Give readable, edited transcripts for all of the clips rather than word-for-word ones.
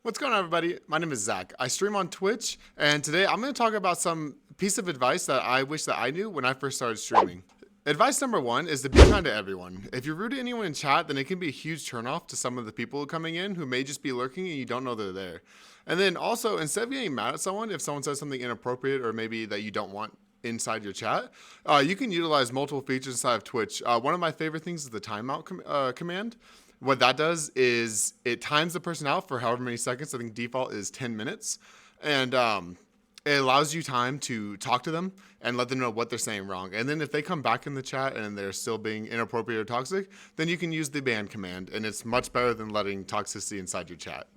What's going on, everybody? My name is Zach. I stream on Twitch, and today I'm going to talk about some piece of advice that I wish that I knew when I first started streaming. Advice number one is to be kind to everyone. If you're rude to anyone in chat, then it can be a huge turnoff to some of the people coming in who may just be lurking and you don't know they're there. And then also, instead of getting mad at someone, if someone says something inappropriate or maybe that you don't want inside your chat, you can utilize multiple features inside of Twitch. One of my favorite things is the timeout command. What that does is it times the person out for however many seconds. I think default is 10 minutes. And it allows you time to talk to them and let them know what they're saying wrong. And then if they come back in the chat and they're still being inappropriate or toxic, then you can use the ban command. And it's much better than letting toxicity inside your chat.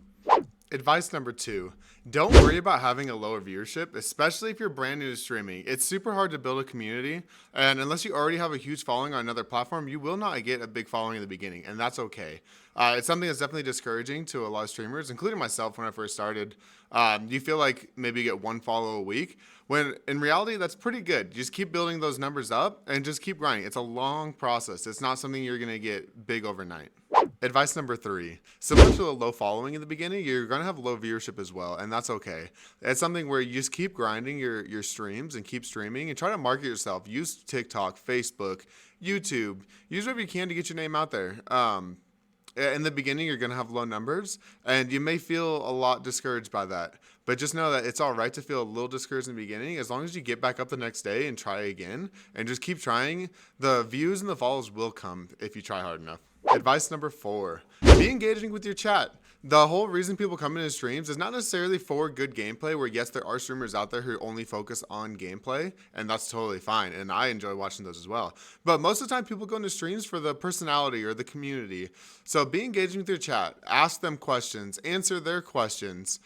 Advice number two, don't worry about having a lower viewership, especially if you're brand new to streaming. It's super hard to build a community, and unless you already have a huge following on another platform, you will not get a big following in the beginning, and that's okay. It's something that's definitely discouraging to a lot of streamers, including myself when I first started. You feel like maybe you get one follow a week, when in reality, that's pretty good. You just keep building those numbers up and just keep grinding. It's a long process. It's not something you're gonna get big overnight. Advice number three, similar to a low following in the beginning, you're going to have low viewership as well, and that's okay. It's something where you just keep grinding your streams and keep streaming and try to market yourself. Use TikTok, Facebook, YouTube. Use whatever you can to get your name out there. In the beginning, you're going to have low numbers, and you may feel a lot discouraged by that. But just know that it's all right to feel a little discouraged in the beginning. As long as you get back up the next day and try again and just keep trying, the views and the follows will come if you try hard enough. Advice number four, be engaging with your chat. The whole reason people come into streams is not necessarily for good gameplay, where yes, there are streamers out there who only focus on gameplay, and that's totally fine, and I enjoy watching those as well. But most of the time, people go into streams for the personality or the community. So be engaging with your chat, ask them questions, answer their questions.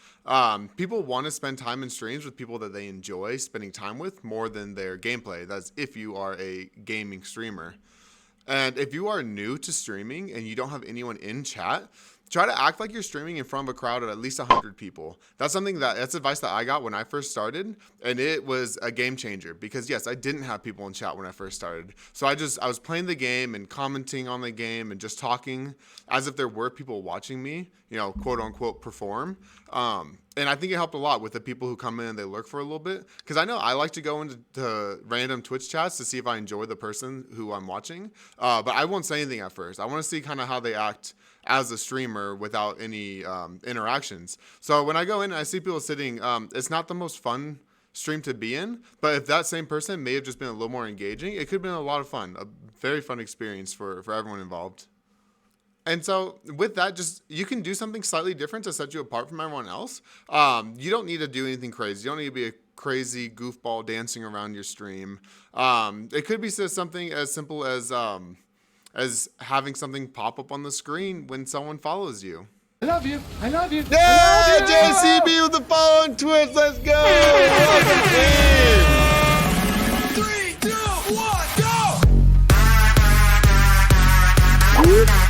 People want to spend time in streams with people that they enjoy spending time with more than their gameplay. That's if you are a gaming streamer. And if you are new to streaming and you don't have anyone in chat, try to act like you're streaming in front of a crowd of at least 100 people. That's advice that I got when I first started, and it was a game changer because yes, I didn't have people in chat when I first started. So I was playing the game and commenting on the game and just talking as if there were people watching me, quote unquote perform. And I think it helped a lot with the people who come in and they lurk for a little bit. Because I know I like to go into random Twitch chats to see if I enjoy the person who I'm watching. But I won't say anything at first. I want to see kind of how they act as a streamer without any interactions. So when I go in and I see people sitting, it's not the most fun stream to be in. But if that same person may have just been a little more engaging, it could have been a lot of fun. A very fun experience for everyone involved. And so with that, you can do something slightly different to set you apart from everyone else. You don't need to do anything crazy. You don't need to be a crazy goofball dancing around your stream. It could be something as simple as having something pop up on the screen when someone follows you. I love you. I love you. Yeah, JCB with the follow on Twitch. Let's go. Three, two, one, go.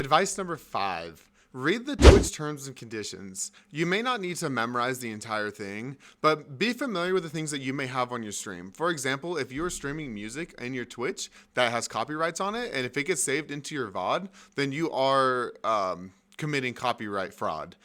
Advice number five. Read the Twitch terms and conditions. You may not need to memorize the entire thing, but be familiar with the things that you may have on your stream. For example, if you're streaming music in your Twitch that has copyrights on it, and if it gets saved into your VOD, then you are committing copyright fraud.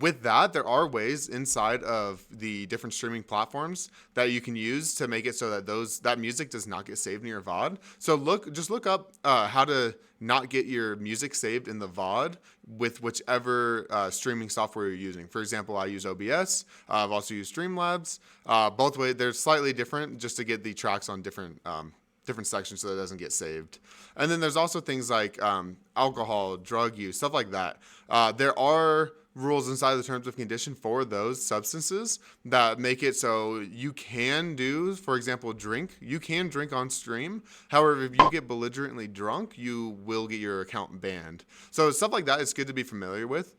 With that, there are ways inside of the different streaming platforms that you can use to make it so that that music does not get saved in your VOD. So just look up how to not get your music saved in the VOD with whichever streaming software you're using. For example, I use OBS. I've also used Streamlabs. Both ways, they're slightly different just to get the tracks on different sections so that it doesn't get saved. And then there's also things like alcohol, drug use, stuff like that. There are rules inside the terms of condition for those substances that make it so you can do, for example, you can drink on stream. However, if you get belligerently drunk, you will get your account banned. So stuff like that is good to be familiar with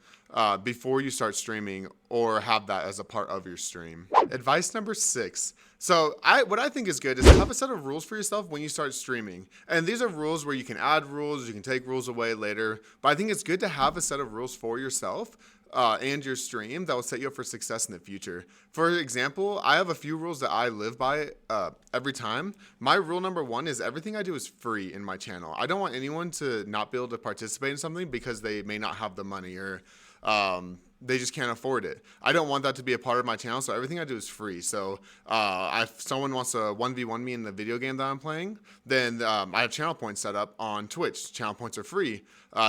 before you start streaming or have that as a part of your stream. Advice number six. So what I think is good is to have a set of rules for yourself when you start streaming. And these are rules where you can add rules, you can take rules away later. But I think it's good to have a set of rules for yourself and your stream that will set you up for success in the future. For example, I have a few rules that I live by every time. My rule number one is everything I do is free in my channel. I don't want anyone to not be able to participate in something because they may not have the money or they just can't afford it. I don't want that to be a part of my channel, so everything I do is free. So if someone wants to 1v1 me in the video game that I'm playing, then I have channel points set up on Twitch. Channel points are free.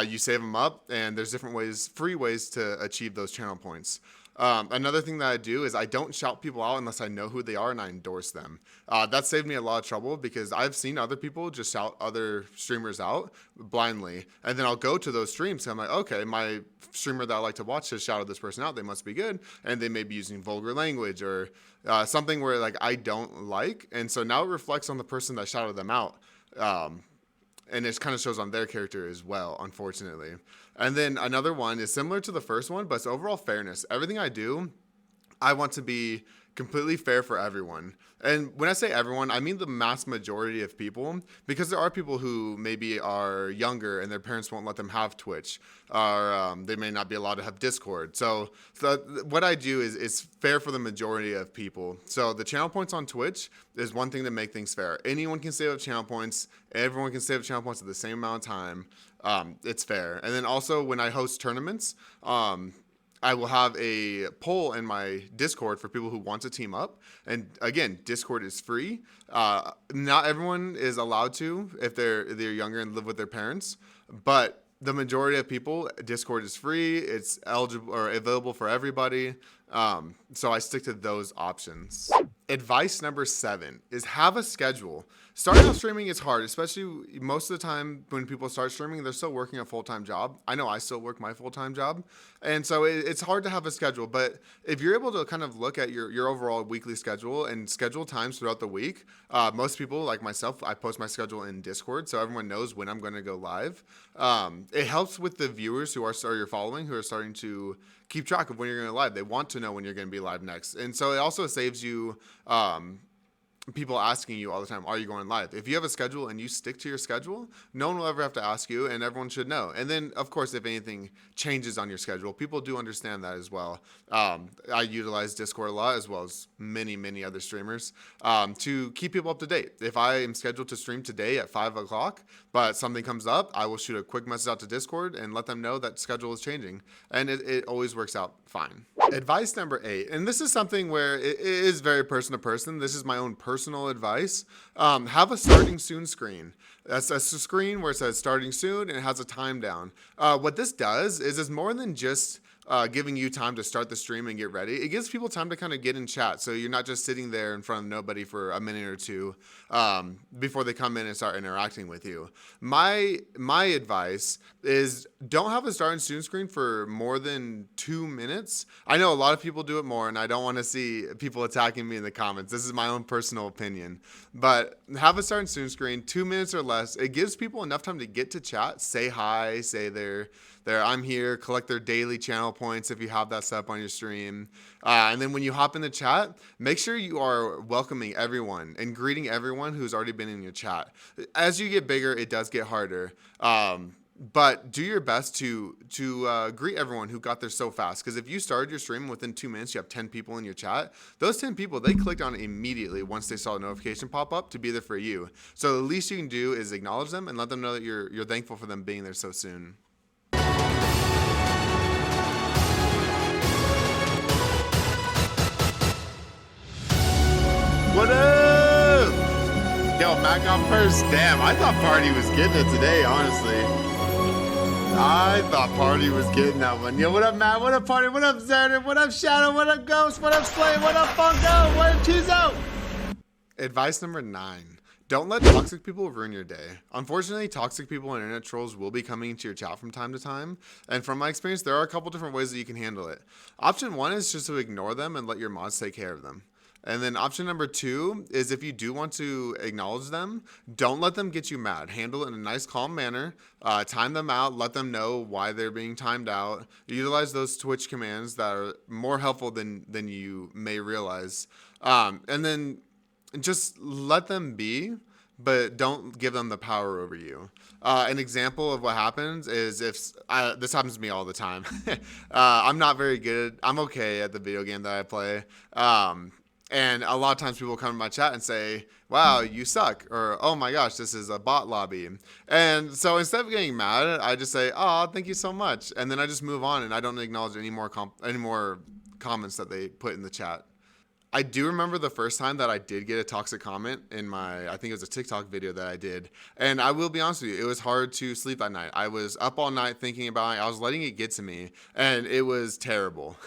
You save them up, and there's different ways, free ways to achieve those channel points. Another thing that I do is I don't shout people out unless I know who they are and I endorse them. That saved me a lot of trouble because I've seen other people just shout other streamers out blindly. And then I'll go to those streams and I'm like, okay, my streamer that I like to watch has shouted this person out. They must be good. And they may be using vulgar language or something where like I don't like. And so now it reflects on the person that shouted them out. And it kind of shows on their character as well, unfortunately. And then another one is similar to the first one, but it's overall fairness. Everything I do, I want to be completely fair for everyone. And when I say everyone, I mean the mass majority of people, because there are people who maybe are younger and their parents won't let them have Twitch, or they may not be allowed to have Discord. So what I do is fair for the majority of people. So the channel points on Twitch is one thing to make things fair. Anyone can save up channel points. Everyone can save up channel points at the same amount of time. It's fair. And then also when I host tournaments, I will have a poll in my Discord for people who want to team up. And again, Discord is free. Not everyone is allowed to if they're younger and live with their parents, but the majority of people, Discord is free. It's eligible or available for everybody. So I stick to those options. Advice number 7 is have a schedule. Starting out streaming is hard, especially most of the time when people start streaming, they're still working a full-time job. I know I still work my full-time job. And so it's hard to have a schedule. But if you're able to kind of look at your overall weekly schedule and schedule times throughout the week, most people, like myself, I post my schedule in Discord so everyone knows when I'm going to go live. It helps with the viewers who are your following, who are starting to keep track of when you're going to live. They want to know when you're going to be live next. And so it also saves you people asking you all the time, are you going live? If you have a schedule and you stick to your schedule, no one will ever have to ask you and everyone should know. And then, of course, if anything changes on your schedule, people do understand that as well. I utilize Discord a lot as well as many, many other streamers to keep people up to date. If I am scheduled to stream today at 5 o'clock, but something comes up, I will shoot a quick message out to Discord and let them know that schedule is changing. And it always works out fine. Advice number 8, and this is something where it is very person to person. This is my own personal advice. Have a starting soon screen. That's a screen where it says starting soon and it has a time down. What this does is it's more than just giving you time to start the stream and get ready. It gives people time to kind of get in chat, so you're not just sitting there in front of nobody for a minute or two before they come in and start interacting with you. My advice is don't have a start and soon screen for more than 2 minutes. I know a lot of people do it more, and I don't want to see people attacking me in the comments. This is my own personal opinion. But have a start and soon screen, 2 minutes or less. It gives people enough time to get to chat, say hi, say I'm here, collect their daily channel points if you have that set up on your stream. And then when you hop in the chat, make sure you are welcoming everyone and greeting everyone who's already been in your chat. As you get bigger, it does get harder. But do your best to greet everyone who got there so fast. Because if you started your stream within 2 minutes, you have 10 people in your chat. Those 10 people, they clicked on it immediately once they saw a notification pop up to be there for you. So the least you can do is acknowledge them and let them know that you're thankful for them being there so soon. What up? Yo, Mac on first. Damn, I thought Party was getting it today, honestly. I thought Party was getting that one. Yo, what up, Matt? What up, Party? What up, Zerder? What up, Shadow? What up, Ghost? What up, Slay? What up, Funko? What up, Chizo? Advice number 9. Don't let toxic people ruin your day. Unfortunately, toxic people and internet trolls will be coming into your chat from time to time. And from my experience, there are a couple different ways that you can handle it. Option 1 is just to ignore them and let your mods take care of them. And then option number 2 is if you do want to acknowledge them, don't let them get you mad. Handle it in a nice, calm manner. Time them out. Let them know why they're being timed out. Utilize those Twitch commands that are more helpful than you may realize. And then just let them be, but don't give them the power over you. An example of what happens is if this happens to me all the time. I'm not very good. I'm okay at the video game that I play. And a lot of times people come to my chat and say, wow, you suck, or oh my gosh, this is a bot lobby. And so instead of getting mad, I just say, oh, thank you so much. And then I just move on and I don't acknowledge any more comments that they put in the chat. I do remember the first time that I did get a toxic comment in I think it was a TikTok video that I did. And I will be honest with you, it was hard to sleep that night. I was up all night thinking about it. I was letting it get to me and it was terrible.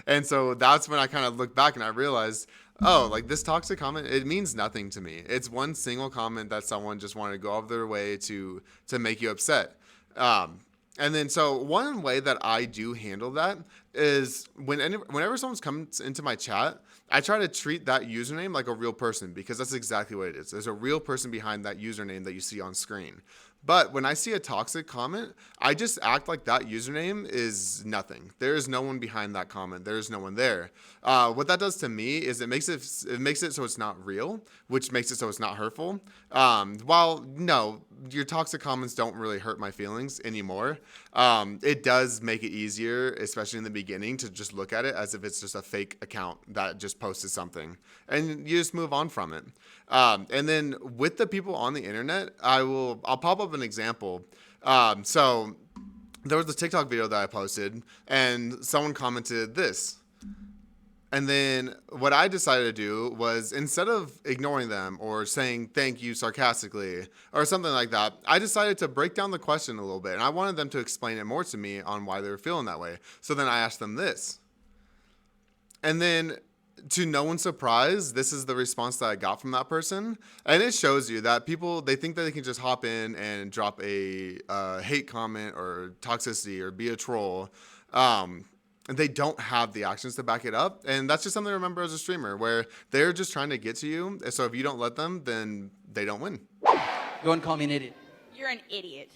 And so that's when I kind of looked back and I realized, oh, like this toxic comment, it means nothing to me. It's one single comment that someone just wanted to go out of their way to make you upset. And then, so one way that I do handle that is whenever someone comes into my chat, I try to treat that username like a real person because that's exactly what it is. There's a real person behind that username that you see on screen. But when I see a toxic comment, I just act like that username is nothing. There is no one behind that comment. There is no one there. What that does to me is it makes it so it's not real, which makes it so it's not hurtful. While no, your toxic comments don't really hurt my feelings anymore. It does make it easier, especially in the beginning, to just look at it as if it's just a fake account that just posted something, and you just move on from it. And then with the people on the internet, I'll pop up an example. So there was a TikTok video that I posted and someone commented this. And then what I decided to do was, instead of ignoring them or saying thank you sarcastically or something like that, I decided to break down the question a little bit. And I wanted them to explain it more to me on why they were feeling that way. So then I asked them this. And then, to no one's surprise, this is the response that I got from that person. And it shows you that people, they think that they can just hop in and drop a hate comment or toxicity or be a troll. And they don't have the actions to back it up. And that's just something to remember as a streamer, where they're just trying to get to you. So if you don't let them, then they don't win. Go and call me an idiot. You're an idiot.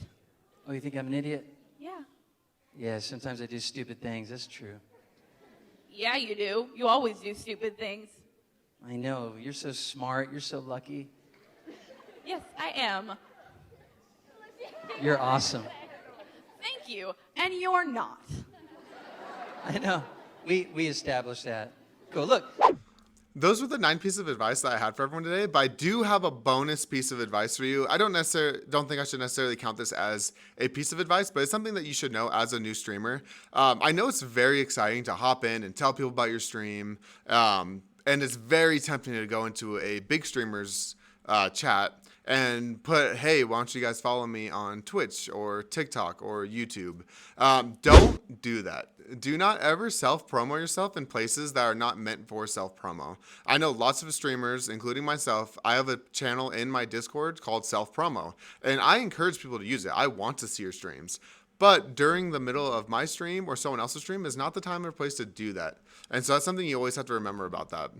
Oh, you think I'm an idiot? Yeah. Yeah, sometimes I do stupid things. That's true. Yeah, you do. You always do stupid things. I know. You're so smart. You're so lucky. Yes, I am. You're awesome. Thank you. And you're not. I know. We established that. Go, look. Those were the 9 pieces of advice that I had for everyone today, but I do have a bonus piece of advice for you. I don't think I should necessarily count this as a piece of advice, but it's something that you should know as a new streamer. I know it's very exciting to hop in and tell people about your stream, and it's very tempting to go into a big streamer's chat and put, hey, why don't you guys follow me on Twitch or TikTok or YouTube? Don't do that. Do not ever self-promo yourself in places that are not meant for self-promo. I know lots of streamers, including myself. I have a channel in my Discord called Self-Promo, and I encourage people to use it. I want to see your streams. But during the middle of my stream or someone else's stream is not the time or place to do that. And so that's something you always have to remember about that.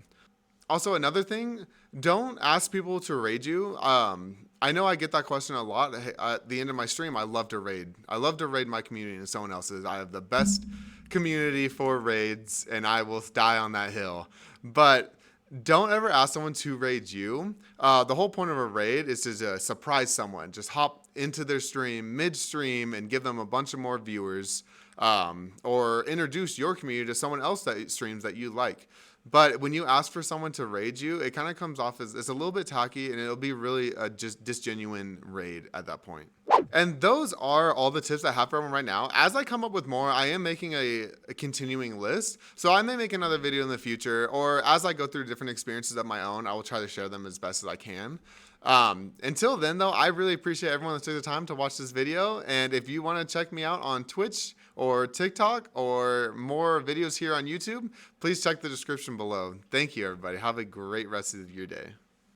Also, another thing, don't ask people to raid you. I know I get that question a lot. At the end of my stream, I love to raid. I love to raid my community and someone else's. I have the best community for raids, and I will die on that hill. But don't ever ask someone to raid you. The whole point of a raid is to surprise someone. Just hop into their stream mid-stream and give them a bunch of more viewers, or introduce your community to someone else that streams that you like. But when you ask for someone to raid you, it kind of comes off as it's a little bit tacky, and it'll be really a just disgenuine raid at that point. And those are all the tips I have for everyone right now. As I come up with more, I am making a continuing list. So I may make another video in the future, or as I go through different experiences of my own, I will try to share them as best as I can. Until then, though, I really appreciate everyone that took the time to watch this video. And if you want to check me out on Twitch or TikTok or more videos here on YouTube, please check the description below. Thank you, everybody. Have a great rest of your day.